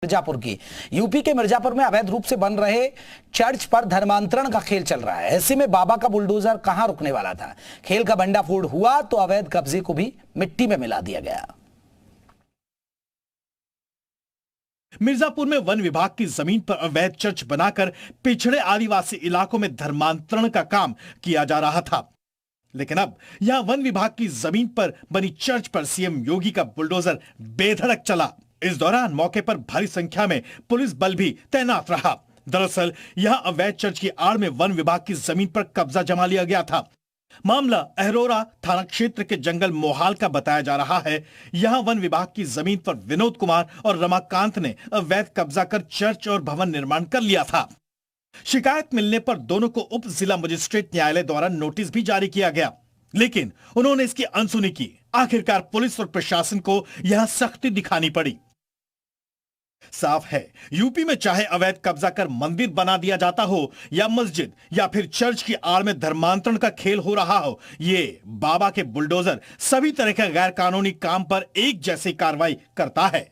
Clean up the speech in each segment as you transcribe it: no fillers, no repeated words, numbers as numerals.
मिर्जापुर की यूपी के मिर्जापुर में अवैध रूप से बन रहे चर्च पर धर्मांतरण का खेल चल रहा है। ऐसे में बाबा का बुलडोजर कहां रुकने वाला था। खेल का भंडाफोड़ हुआ तो अवैध कब्जे को भी मिट्टी में मिला दिया गया। मिर्जापुर में वन विभाग की जमीन पर अवैध चर्च बनाकर पिछड़े आदिवासी इलाकों में धर्मांतरण का काम किया जा रहा था, लेकिन अब यहां वन विभाग की जमीन पर बनी चर्च पर सीएम योगी का बुलडोजर बेधड़क चला। इस दौरान मौके पर भारी संख्या में पुलिस बल भी तैनात रहा। दरअसल यहां अवैध चर्च की आड़ में वन विभाग की जमीन पर कब्जा जमा लिया गया था। मामला अहरोरा थाना क्षेत्र के जंगल मोहाल का बताया जा रहा है। यहां वन विभाग की जमीन पर विनोद कुमार और रमाकांत ने अवैध कब्जा कर चर्च और भवन निर्माण कर लिया था। शिकायत मिलने पर दोनों को उप जिला मजिस्ट्रेट न्यायालय द्वारा नोटिस भी जारी किया गया, लेकिन उन्होंने इसकी अनसुनी की। आखिरकार पुलिस और प्रशासन को यहां सख्ती दिखानी पड़ी। साफ है, यूपी में चाहे अवैध कब्जा कर मंदिर बना दिया जाता हो या मस्जिद या फिर चर्च की आड़ में धर्मांतरण का खेल हो रहा हो, ये बाबा के बुलडोजर सभी तरह के गैर कानूनी काम पर एक जैसी कार्रवाई करता है।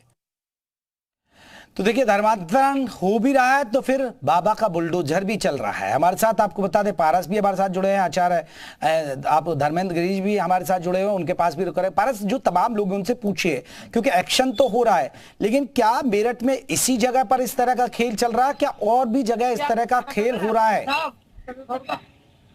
तो देखिए, धर्मांतरण हो भी रहा है तो फिर बाबा का बुलडोजर भी चल रहा है। हमारे साथ आपको बता दें, पारस भी हमारे साथ जुड़े हैं, आचार्य आप धर्मेंद्र गिरीश भी हमारे साथ जुड़े हुए हैं, उनके पास भी रुक रहे हैं। पारस, जो तमाम लोग उनसे पूछिए, क्योंकि एक्शन तो हो रहा है, लेकिन क्या मेरठ में इसी जगह पर इस तरह का खेल चल रहा है, क्या और भी जगह इस तरह का खेल हो रहा है?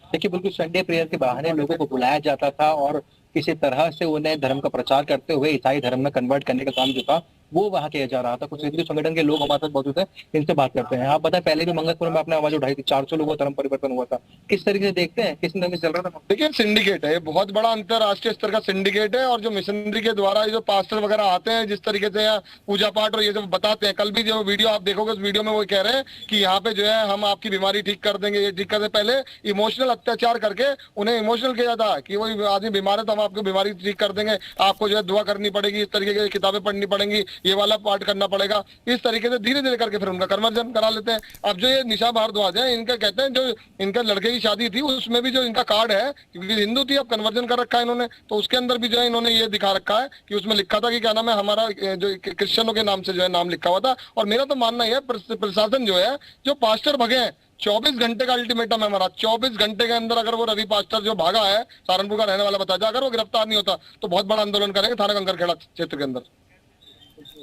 देखिए, बिल्कुल संडे प्रेयर के बहाने लोगों को बुलाया जाता था और किसी तरह से उन्हें धर्म का प्रचार करते हुए ईसाई धर्म में कन्वर्ट करने का काम जो था वो वहां किया जा रहा था। कुछ हिंदू संगठन के लोग हमारे साथ मौजूद हैं, इनसे बात करते हैं। आप बताएं, पहले भी मंगलपुर में आपने आवाज उठाई थी, 400 लोगों का धर्म परिवर्तन हुआ था, किस तरीके से देखते हैं, किस तरह से चल रहा था? देखिए, सिंडिकेट है, बहुत बड़ा अंतरराष्ट्रीय स्तर का सिंडिकेट है। और जो मिशनरी के द्वारा जो पास्टर वगैरह आते हैं, जिस तरीके से यहाँ पूजा पाठ और ये सब बताते हैं, कल भी जो वीडियो आप देखोगे उस वीडियो में वो कह रहे हैं कि यहाँ पे जो है हम आपकी बीमारी ठीक कर देंगे, ये ठीक कर देंगे। पहले इमोशनल अत्याचार करके उन्हें इमोशनल किया जाता है कि वो आदमी बीमार है तो हम आपकी बीमारी ठीक कर देंगे, आपको जो है दुआ करनी पड़ेगी, इस तरीके की किताबें पढ़नी पड़ेंगी, ये वाला पाठ करना पड़ेगा। इस तरीके से धीरे धीरे करके फिर उनका कन्वर्जन करा लेते हैं। अब जो ये निशा भारद्वाज है, इनका कहते हैं जो इनका लड़के की शादी थी उसमें भी जो इनका कार्ड है, क्योंकि हिंदू थी, अब कन्वर्जन कर रखा है इन्होंने, तो उसके अंदर भी जो है इन्होंने ये दिखा रखा है कि उसमें लिखा था कि क्या नाम है, हमारा जो क्रिश्चियनों के नाम से जो है नाम लिखा हुआ था। और मेरा तो मानना है प्रशासन जो है, जो पास्टर भगे हैं, 24 घंटे का अल्टीमेटम है हमारा। 24 घंटे के अंदर अगर वो रवि पास्टर जो भागा है, सहारनपुर का रहने वाला बताया जाए, अगर वो गिरफ्तार नहीं होता तो बहुत बड़ा आंदोलन करेंगे थाना कंकरखेड़ा क्षेत्र के अंदर।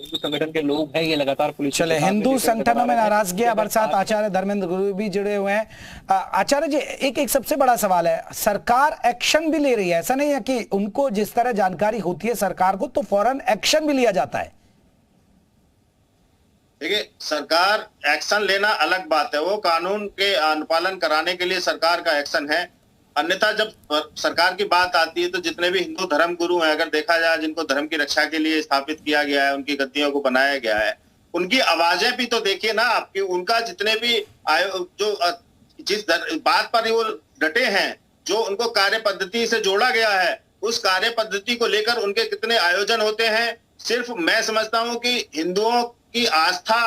हिंदू संगठन के लोग हैं, ये लगातार पुलिस चले, हिंदू संगठनों में नाराजगी। हमारे साथ आचार्य धर्मेंद्र गुरु भी जुड़े हुए हैं। आचार्य जी, एक सबसे बड़ा सवाल है, सरकार एक्शन भी ले रही है, ऐसा नहीं है कि उनको जिस तरह जानकारी होती है सरकार को तो फौरन एक्शन भी लिया जाता है? देखिए, सरकार एक्शन लेना अलग बात है, वो कानून के अनुपालन कराने के लिए सरकार का एक्शन है। अन्यथा जब सरकार की बात आती है तो जितने भी हिंदू धर्म गुरु हैं, अगर देखा जाए, जिनको धर्म की रक्षा के लिए स्थापित किया गया है, उनकी गद्दियों को बनाया गया है, उनकी आवाजें भी तो देखिए ना आपकी। उनका जितने भी जो जिस बात पर वो डटे हैं, जो उनको कार्य पद्धति से जोड़ा गया है, उस कार्य पद्धति को लेकर उनके कितने आयोजन होते हैं। सिर्फ मैं समझता हूं कि हिंदुओं की आस्था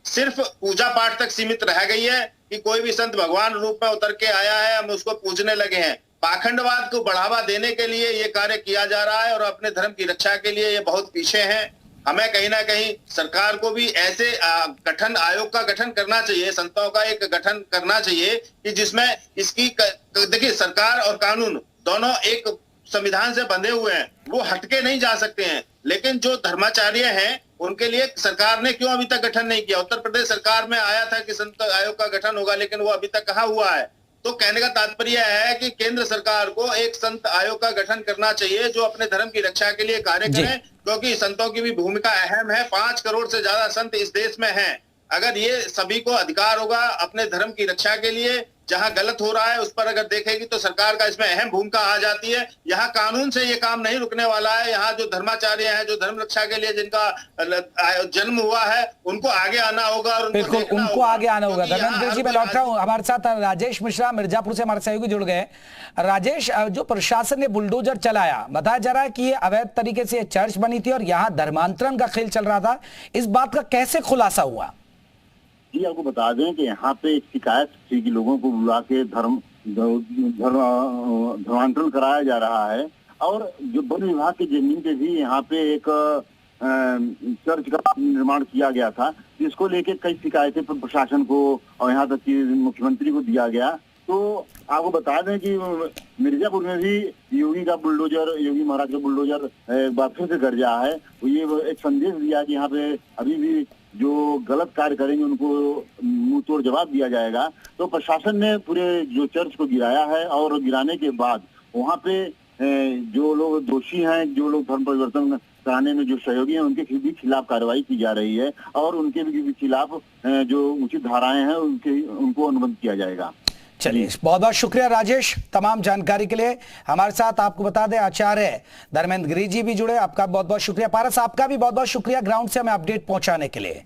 सिर्फ पूजा पाठ तक सीमित रह गई है कि कोई भी संत भगवान रूप में उतर के आया है, हम उसको पूजने लगे हैं। पाखंडवाद को बढ़ावा देने के लिए ये कार्य किया जा रहा है और अपने धर्म की रक्षा के लिए ये बहुत पीछे हैं। हमें कहीं ना कहीं सरकार को भी ऐसे गठन आयोग का गठन करना चाहिए, संतों का एक गठन करना चाहिए कि जिसमें इसकी देखिए, सरकार और कानून दोनों एक संविधान से बंधे हुए हैं, वो हटके नहीं जा सकते हैं। लेकिन जो धर्माचार्य हैं उनके लिए सरकार ने क्यों अभी तक गठन नहीं किया? उत्तर प्रदेश सरकार में आया था कि संत आयोग का गठन होगा, लेकिन वो अभी तक कहाँ हुआ है? तो कहने का तात्पर्य है कि केंद्र सरकार को एक संत आयोग का गठन करना चाहिए जो अपने धर्म की रक्षा के लिए कार्य करें, क्योंकि संतों की भी भूमिका अहम है। 5 करोड़ से ज्यादा संत इस देश में हैं। अगर ये सभी को अधिकार होगा अपने धर्म की रक्षा के लिए, जहां गलत हो रहा है उस पर अगर देखेगी तो सरकार का इसमें अहम भूमिका आ जाती है। यहाँ कानून से ये काम नहीं रुकने वाला है। यहाँ जो धर्माचार्य हैं, जो धर्म रक्षा के लिए जिनका जन्म हुआ है, उनको आगे आना होगा और बिल्कुल उनको आगे आना होगा। धर्मेंद्र जी, मैं लौट रहा हूँ, हमारे साथ राजेश मिश्रा मिर्जापुर से हमारे सहयोगी जुड़ गए। राजेश, जो प्रशासन ने बुलडोजर चलाया, बताया जा रहा है कि ये अवैध तरीके से चर्च बनी थी और यहाँ धर्मांतरण का खेल चल रहा था, इस बात का कैसे खुलासा हुआ? जी, आपको बता दें कि यहाँ पे एक शिकायत थी कि लोगों को बुला के धर्मांतरण कराया जा रहा है और जो वन विभाग की जमीन पे भी यहाँ पे एक चर्च का निर्माण किया गया था, जिसको लेके कई शिकायतें प्रशासन को और यहाँ तक कि मुख्यमंत्री को दिया गया। तो आपको बता दें कि मिर्जापुर में भी योगी महाराज का बुलडोजर एक बार फिर से गरजा है। ये एक संदेश दिया कि यहाँ पे अभी भी जो गलत कार्य करेंगे उनको मुंह तोड़ जवाब दिया जाएगा। तो प्रशासन ने पूरे जो चर्च को गिराया है और गिराने के बाद वहाँ पे जो लोग दोषी हैं, जो लोग धर्म परिवर्तन कराने में जो सहयोगी हैं, उनके भी खिलाफ कार्रवाई की जा रही है और उनके भी खिलाफ जो उचित धाराएं हैं उनको अनुबंध किया जाएगा। चलिए, बहुत बहुत शुक्रिया राजेश तमाम जानकारी के लिए हमारे साथ। आपको बता दें आचार्य धर्मेंद्र गिरी जी भी जुड़े, आपका बहुत बहुत शुक्रिया। पारस, आपका भी बहुत बहुत शुक्रिया ग्राउंड से हमें अपडेट पहुंचाने के लिए।